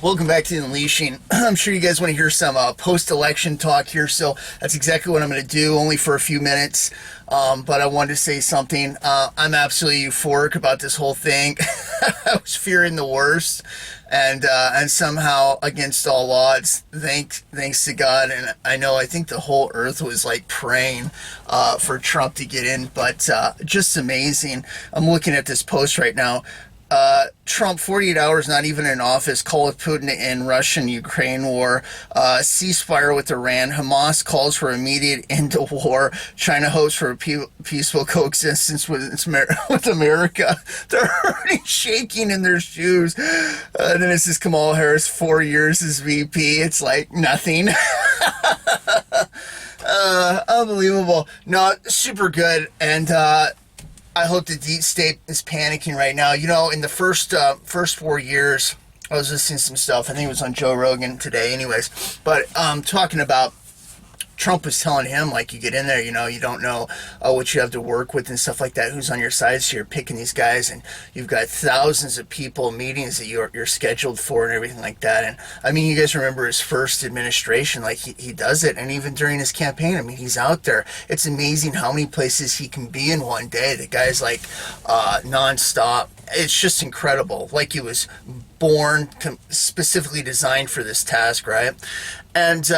Welcome back to the Unleashing. I'm sure you guys want to hear some post-election talk here, so that's exactly what I'm going to do, only for a few minutes. But I wanted to say something. I'm absolutely euphoric about this whole thing. I was fearing the worst, and somehow, against all odds, thanks to God, and I think the whole earth was like praying for Trump to get in, but just amazing. I'm looking at this post right now. Trump, 48 hours not even in office, call with Putin to end Russian-Ukraine war, ceasefire with Iran, Hamas calls for immediate end to war, China hopes for a peaceful coexistence with America. They're already shaking in their shoes. Then it says Kamala Harris, 4 years as VP. It's like nothing. Unbelievable. No, super good. And I hope the deep state is panicking right now. You know, in the first 4 years, I was listening to some stuff. I think it was on Joe Rogan today anyways. But talking about Trump was telling him, like, you get in there, you know, you don't know what you have to work with and stuff like that, who's on your side, so you're picking these guys, and you've got thousands of people, meetings that you're scheduled for and everything like that. And I mean, you guys remember his first administration, like he does it, and even during his campaign, I mean, he's out there. It's amazing how many places he can be in one day. The guy's like nonstop. It's just incredible. Like he was born specifically designed for this task, right? And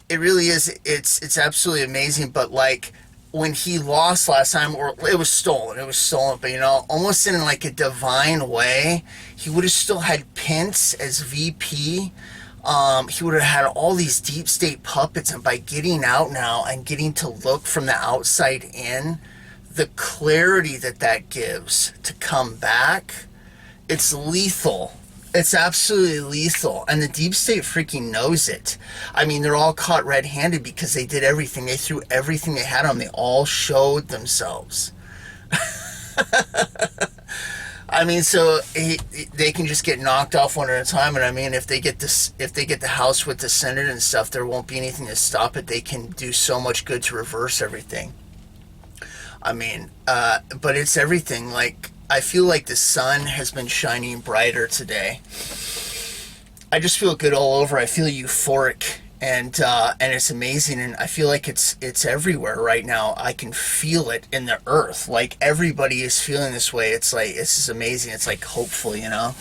it really is. It's absolutely amazing. But like when he lost last time, or it was stolen. But you know, almost in like a divine way, he would have still had Pence as VP. He would have had all these deep state puppets, and by getting out now and getting to look from the outside in, the clarity that gives to come back, it's lethal. It's absolutely lethal, and the deep state freaking knows it. I mean, they're all caught red-handed because they did everything. They threw everything they had on. They all showed themselves. I mean, so they can just get knocked off one at a time. And I mean, if they get the House with the Senate and stuff, there won't be anything to stop it. They can do so much good to reverse everything. I mean, but it's everything. Like, I feel like the sun has been shining brighter today. I just feel good all over. I feel euphoric, and it's amazing, and I feel like it's everywhere right now. I can feel it in the earth. Like everybody is feeling this way. It's like, this is amazing. It's like hopeful, you know.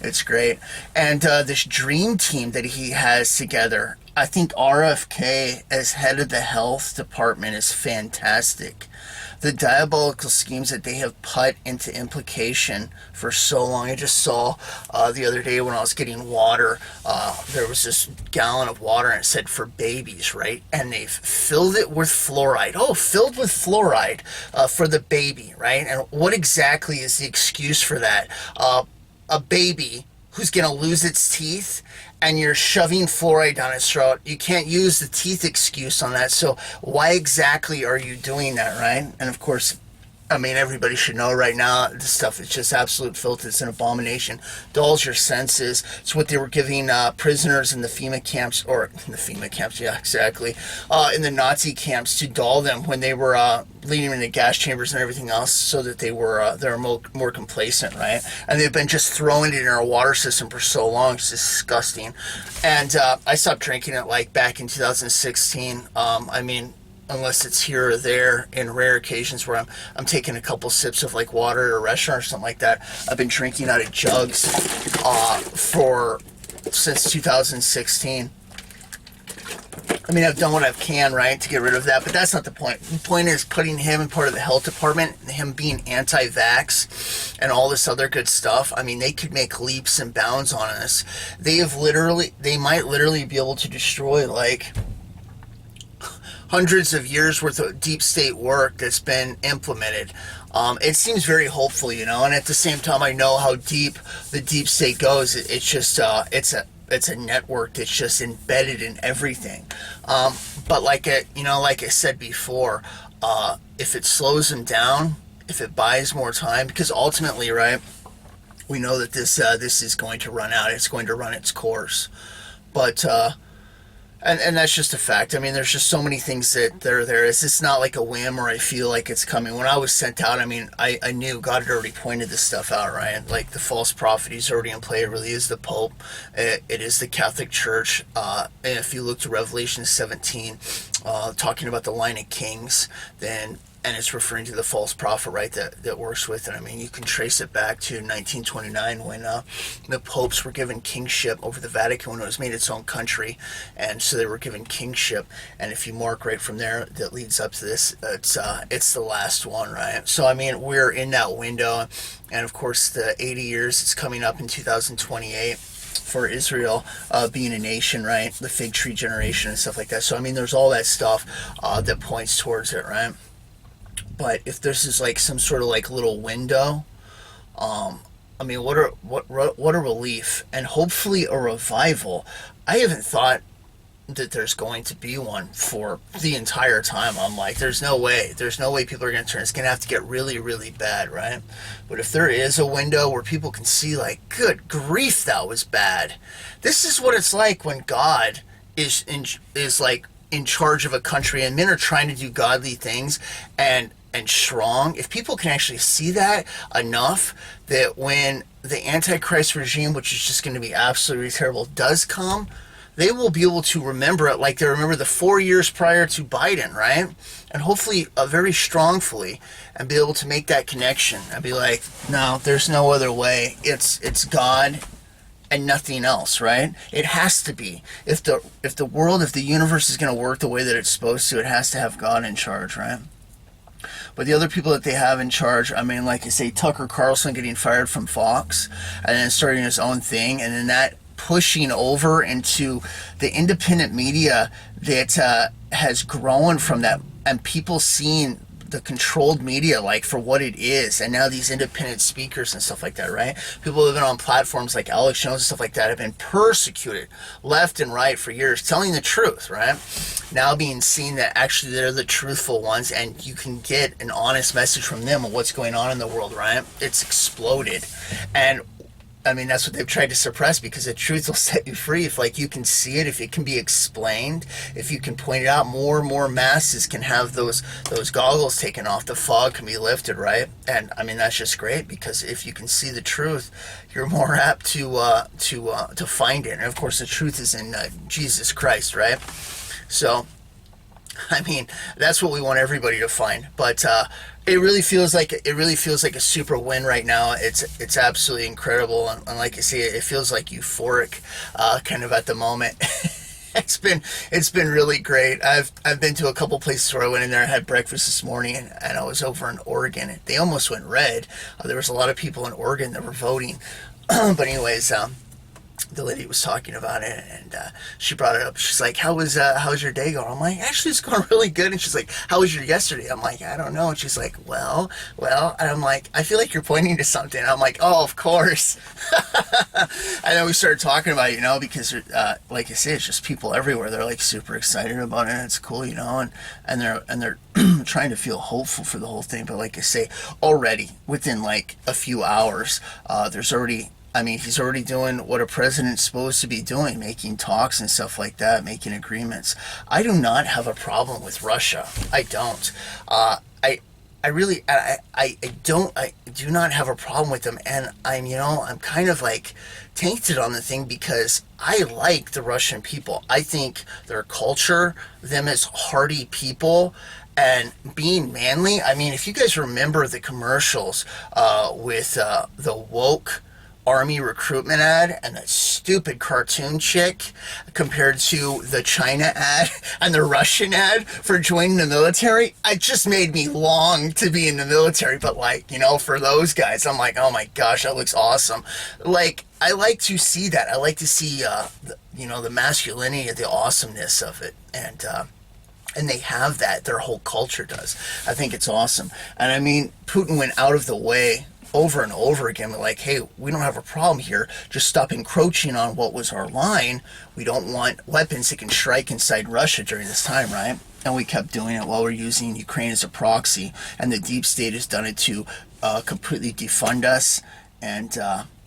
It's great. And this dream team that he has together, I think RFK as head of the health department is fantastic. The diabolical schemes that they have put into implication for so long. I just saw the other day when I was getting water, there was this gallon of water and it said for babies, right? And they've filled it with fluoride. Oh, filled with fluoride for the baby, right? And what exactly is the excuse for that? A baby who's going to lose its teeth, and you're shoving fluoride down its throat. You can't use the teeth excuse on that. So why exactly are you doing that, right? And of course, I mean, everybody should know right now, this stuff is just absolute filth. It's an abomination. Dulls your senses. It's what they were giving prisoners in the FEMA camps, yeah, exactly, in the Nazi camps, to dull them when they were leading them into gas chambers and everything else, so that they were more complacent, right? And they've been just throwing it in our water system for so long. It's disgusting. And I stopped drinking it like back in 2016. I mean, unless it's here or there in rare occasions where I'm taking a couple sips of like water at a restaurant or something like that. I've been drinking out of jugs since 2016. I mean, I've done what I can, right, to get rid of that, but that's not the point. The point is putting him in part of the health department, him being anti-vax and all this other good stuff. I mean, they could make leaps and bounds on us. They might literally be able to destroy like hundreds of years worth of deep state work that's been implemented. It seems very hopeful, you know, and at the same time, I know how deep the deep state goes. It's just, it's a network that's just embedded in everything. But like I said before, if it slows them down, if it buys more time, because ultimately, right, we know that this is going to run out. It's going to run its course. But And that's just a fact. I mean, there's just so many things that are there. It's not like a whim or I feel like it's coming. When I was sent out, I mean, I knew God had already pointed this stuff out, right? Like the false prophet, he's already in play. It really is the Pope. It is the Catholic Church. And if you look to Revelation 17, talking about the line of kings, then and it's referring to the false prophet, right, that works with it. I mean, you can trace it back to 1929 when the popes were given kingship over the Vatican when it was made its own country, and so they were given kingship. And if you mark right from there, that leads up to this, it's the last one, right? So I mean, we're in that window, and of course, the 80 years it's coming up in 2028. For Israel being a nation, right? The fig tree generation and stuff like that. So I mean, there's all that stuff that points towards it, right? But if this is like some sort of like little window, I mean, what a relief, and hopefully a revival. I haven't thought that there's going to be one for the entire time. I'm like, there's no way people are going to turn. It's going to have to get really, really bad, right? But if there is a window where people can see, like, good grief, that was bad. This is what it's like when God is like in charge of a country and men are trying to do godly things and strong. If people can actually see that enough, that when the Antichrist regime, which is just going to be absolutely terrible, does come, they will be able to remember it like they remember the 4 years prior to Biden, right? And hopefully very strongfully, and be able to make that connection and be like, no, there's no other way. It's God and nothing else, right? It has to be. If the world, if the universe is going to work the way that it's supposed to, it has to have God in charge, right? But the other people that they have in charge, I mean, like you say, Tucker Carlson getting fired from Fox and then starting his own thing, and then that pushing over into the independent media that has grown from that, and people seeing the controlled media like for what it is, and now these independent speakers and stuff like that, right? People living on platforms like Alex Jones and stuff like that have been persecuted left and right for years, telling the truth, right? Now being seen that actually they're the truthful ones, and you can get an honest message from them of what's going on in the world, right? It's exploded. And I mean, that's what they've tried to suppress, because the truth will set you free. If, like, you can see it, if it can be explained, if you can point it out, more and more masses can have those goggles taken off. The fog can be lifted, right? And I mean, that's just great, because if you can see the truth, you're more apt to find it. And of course, the truth is in Jesus Christ, right? So, I mean, that's what we want everybody to find. But it really feels like a super win right now. It's absolutely incredible, and like I say, it feels like euphoric, kind of at the moment. It's been really great. I've been to a couple places where I went in there and had breakfast this morning, and I was over in Oregon. And they almost went red. There was a lot of people in Oregon that were voting, but anyways. The lady was talking about it, and she brought it up. She's like, how's your day going? I'm like, actually, it's going really good. And she's like, how was your yesterday? I'm like, I don't know. And she's like, well. And I'm like, I feel like you're pointing to something. I'm like, oh, of course. And then we started talking about it, because like I say, it's just people everywhere. They're like super excited about it. And it's cool, and they're trying to feel hopeful for the whole thing. But like I say, already within like a few hours, he's already doing what a president's supposed to be doing, making talks and stuff like that, making agreements. I do not have a problem with Russia. I don't. I do not have a problem with them, and I'm kind of like tainted on the thing, because I like the Russian people. I think their culture, them as hardy people, and being manly. I mean, if you guys remember the commercials with the woke army recruitment ad and that stupid cartoon chick, compared to the China ad and the Russian ad for joining the military, it just made me long to be in the military. But for those guys, I'm like, oh my gosh, that looks awesome. Like, I like to see that. I like to see the masculinity, the awesomeness of it, and they have that. Their whole culture does. I think it's awesome. And I mean, Putin went out of the way over and over again, like, hey, we don't have a problem here. Just stop encroaching on what was our line. We don't want weapons that can strike inside Russia during this time, right? And we kept doing it while we're using Ukraine as a proxy. And the deep state has done it to completely defund us. And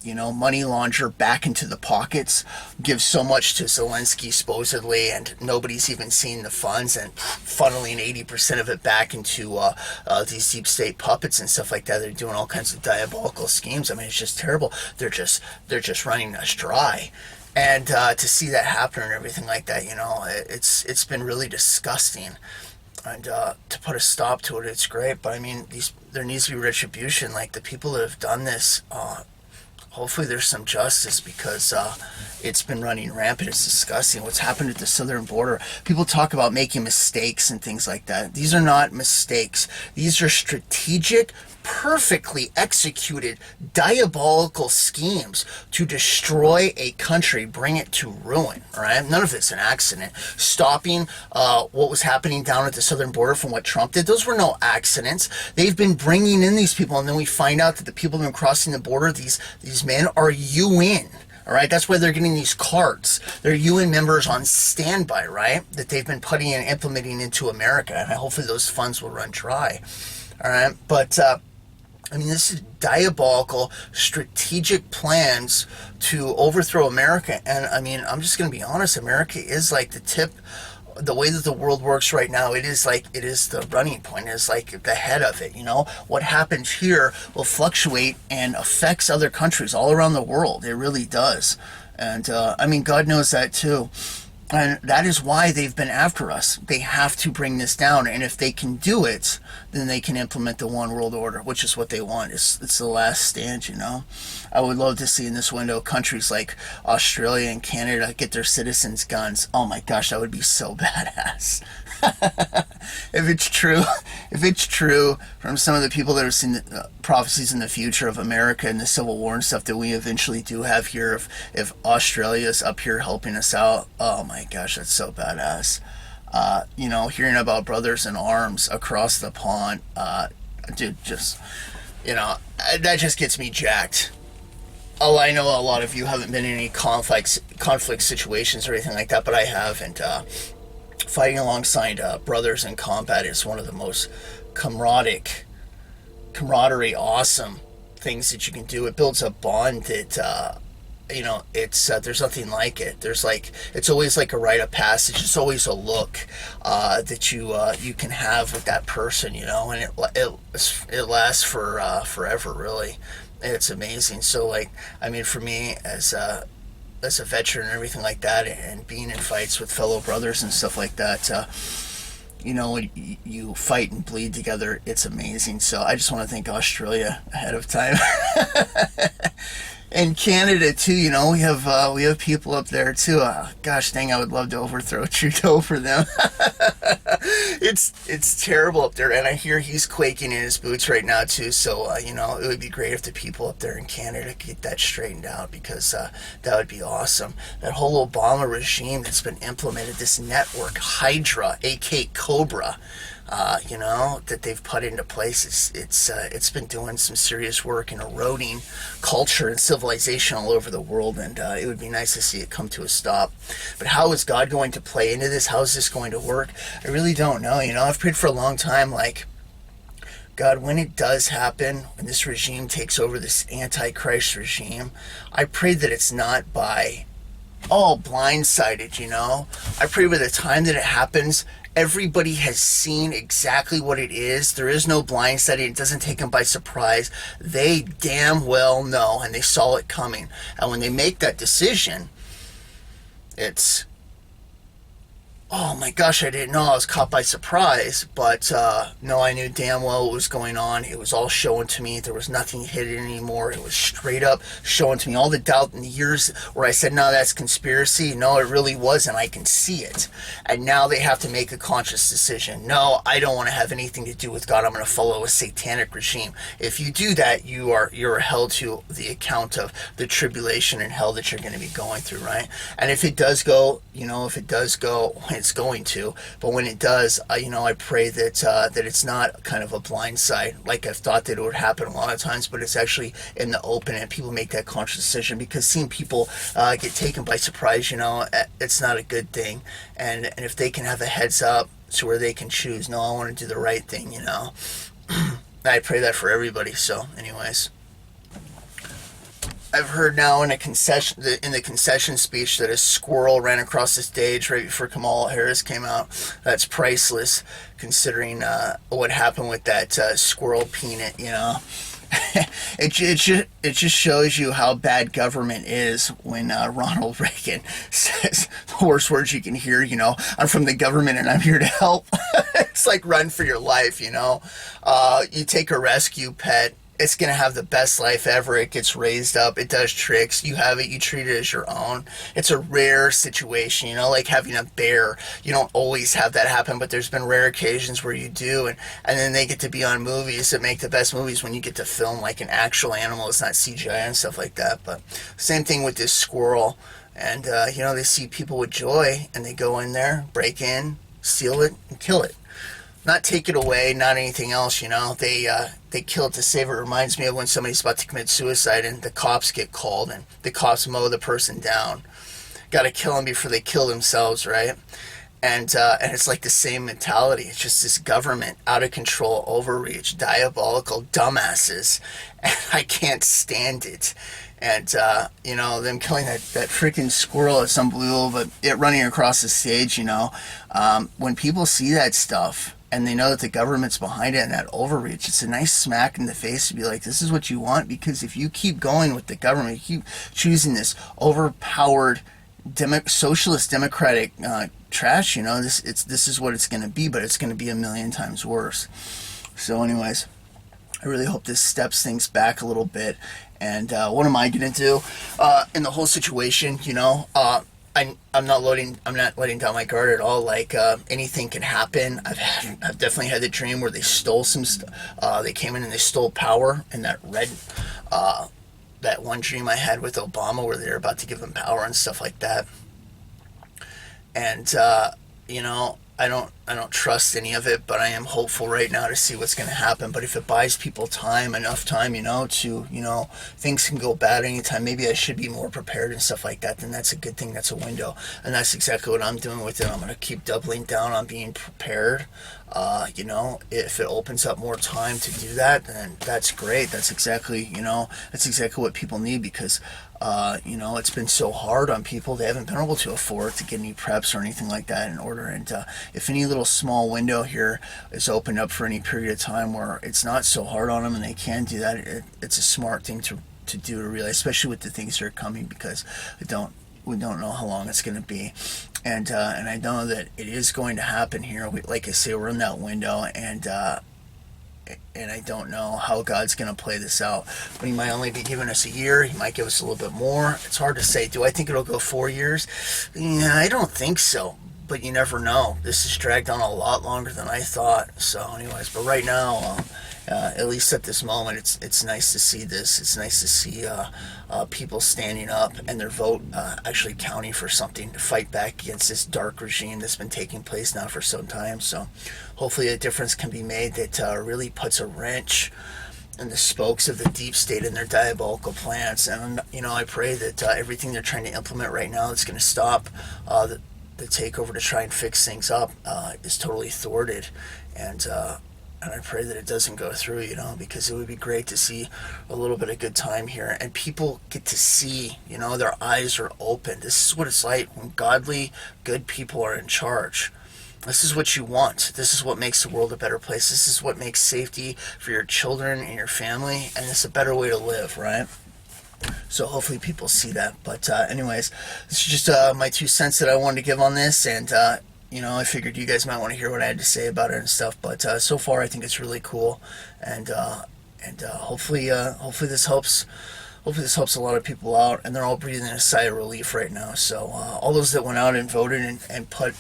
money launder back into the pockets, give so much to Zelensky supposedly, and nobody's even seen the funds, and funneling 80% of it back into these deep state puppets and stuff like that. They're doing all kinds of diabolical schemes. I mean, it's just terrible. They're just running us dry. And to see that happen and everything like that, it's been really disgusting. And to put a stop to it, it's great. But I mean, there needs to be retribution. Like the people that have done this, hopefully there's some justice, because it's been running rampant. It's disgusting what's happened at the southern border. People talk about making mistakes and things like that. These are not mistakes. These are strategic, perfectly executed, diabolical schemes to destroy a country, bring it to ruin. All right, none of it's an accident. Stopping what was happening down at the southern border from what Trump did, those were no accidents. They've been bringing in these people, and then we find out that the people who've been crossing the border, these men are UN. All right, that's why they're getting these cards. They're UN members on standby, right? That they've been putting and implementing into America, and hopefully those funds will run dry. All right, but I mean, this is diabolical, strategic plans to overthrow America. And I mean, I'm just going to be honest, America is like the tip. The way that the world works right now, it is the running point, it's like the head of it. What happens here will fluctuate and affects other countries all around the world. It really does. And I mean, God knows that too. And that is why they've been after us. They have to bring this down. And if they can do it, then they can implement the one world order, which is what they want. It's the last stand, I would love to see in this window countries like Australia and Canada get their citizens guns. Oh my gosh, that would be so badass. If it's true from some of the people that have seen the prophecies in the future of America and the Civil War and stuff that we eventually do have here, if Australia's up here helping us out, oh my gosh, that's so badass. Hearing about brothers in arms across the pond, dude, just, that just gets me jacked. Oh, I know a lot of you haven't been in any conflict situations or anything like that, but I have, and fighting alongside brothers in combat is one of the most camaraderie, awesome things that you can do. It builds a bond that, it's there's nothing like it. It's always like a rite of passage. It's always a look that you can have with that person, and it lasts for forever, really. It's amazing. So, for me, as a veteran and everything like that, and being in fights with fellow brothers and stuff like that, when you fight and bleed together, it's amazing. So I just want to thank Australia ahead of time. And Canada too, we have people up there too. Gosh dang, I would love to overthrow Trudeau for them. It's terrible up there, and I hear he's quaking in his boots right now too. So it would be great if the people up there in Canada could get that straightened out, because that would be awesome. That whole Obama regime that's been implemented, this network Hydra, aka Cobra, that they've put into place, it's been doing some serious work in eroding culture and civilization all over the world, and it would be nice to see it come to a stop. But how is God going to play into this? How is this going to work? I really don't know. I've prayed for a long time, God, when it does happen, when this regime takes over, this Antichrist regime, I pray that it's not by blindsided, I pray by the time that it happens, everybody has seen exactly what it is. There is no blindsiding. It doesn't take them by surprise. They damn well know, and they saw it coming. And when they make that decision, it's, oh my gosh, I didn't know. I was caught by surprise. But no, I knew damn well what was going on. It was all showing to me. There was nothing hidden anymore. It was straight up showing to me. All the doubt in the years where I said, no, that's conspiracy. No, it really wasn't. I can see it. And now they have to make a conscious decision. No, I don't want to have anything to do with God. I'm going to follow a satanic regime. If you do that, you're held to the account of the tribulation and hell that you're going to be going through, right? And if it does go, it's going to, but when it does, I pray that it's not kind of a blindside, like I've thought that it would happen a lot of times, but it's actually in the open, and people make that conscious decision, because seeing people get taken by surprise, it's not a good thing. And if they can have a heads up to where they can choose, no, I want to do the right thing, I pray that for everybody. So anyways, I've heard now in the concession speech that a squirrel ran across the stage right before Kamala Harris came out. That's priceless, considering what happened with that squirrel peanut. It just shows you how bad government is when Ronald Reagan says the worst words you can hear. I'm from the government and I'm here to help. It's like run for your life. You take a rescue pet. It's going to have the best life ever. It gets raised up. It does tricks. You have it. You treat it as your own. It's a rare situation, like having a bear. You don't always have that happen, but there's been rare occasions where you do. And then they get to be on movies that make the best movies when you get to film like an actual animal. It's not CGI and stuff like that. But same thing with this squirrel. And, they see people with joy and they go in there, break in, steal it, and kill it. Not take it away, not anything else, They kill it to save it. It reminds me of when somebody's about to commit suicide and the cops get called and the cops mow the person down. Got to kill them before they kill themselves, right? And it's like the same mentality. It's just this government, out of control, overreach, diabolical dumbasses. And I can't stand it. And, them killing that freaking squirrel, it's unbelievable. But it running across the stage, when people see that stuff, and they know that the government's behind it and that overreach, it's a nice smack in the face to be like, this is what you want, because if you keep going with the government, you keep choosing this overpowered socialist democratic trash, this is what it's going to be, but it's going to be a million times worse. So anyways, I really hope this steps things back a little bit. And what am I going to do in the whole situation, I'm not letting down my guard at all. Like anything can happen. I've definitely had the dream where they stole some they came in and they stole power, and that one dream I had with Obama where they were about to give him power and stuff like that. And I don't trust any of it, but I am hopeful right now to see what's going to happen. But if it buys people enough time, to, things can go bad anytime. Maybe I should be more prepared and stuff like that. Then that's a good thing. That's a window. And that's exactly what I'm doing with it. I'm going to keep doubling down on being prepared. If it opens up more time to do that, then that's great. That's exactly what people need, because it's been so hard on people. They haven't been able to afford to get any preps or anything like that in order. And if any little small window here is opened up for any period of time where it's not so hard on them and they can do that, it's a smart thing to do, to realize, especially with the things that are coming, because we don't know how long it's going to be. And I know that it is going to happen here. Like I say, we're in that window, and I don't know how God's going to play this out. But He might only be giving us a year. He might give us a little bit more. It's hard to say. Do I think it'll go 4 years? Yeah, I don't think so. But you never know. This has dragged on a lot longer than I thought. So anyways, but right now, at least at this moment, it's nice to see this. It's nice to see people standing up and their vote actually counting for something to fight back against this dark regime that's been taking place now for some time. So hopefully a difference can be made that really puts a wrench in the spokes of the deep state and their diabolical plans. And I pray that everything they're trying to implement right now that's going to stop the takeover to try and fix things up is totally thwarted. And I pray that it doesn't go through, because it would be great to see a little bit of good time here. And people get to see, their eyes are open. This is what it's like when godly, good people are in charge. This is what you want. This is what makes the world a better place. This is what makes safety for your children and your family. And it's a better way to live, right? So hopefully people see that. But anyways, this is just my 2 cents that I wanted to give on this. And I figured you guys might want to hear what I had to say about it and stuff. But so far, I think it's really cool, and hopefully this helps. Hopefully this helps a lot of people out, and they're all breathing a sigh of relief right now. So all those that went out and voted and put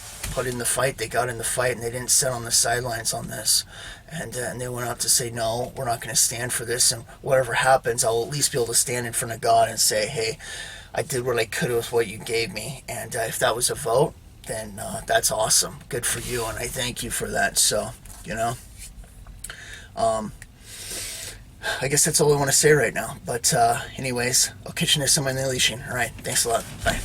in the fight, they got in the fight, and they didn't sit on the sidelines on this. And they went out to say, no, we're not going to stand for this, and whatever happens, I'll at least be able to stand in front of God and say, hey, I did what I could with what you gave me. And if that was a vote, then that's awesome. Good for you, and I thank you for that. So, I guess that's all I want to say right now. But anyways, I'll catch you next time on the Elysian. All right, thanks a lot. Bye.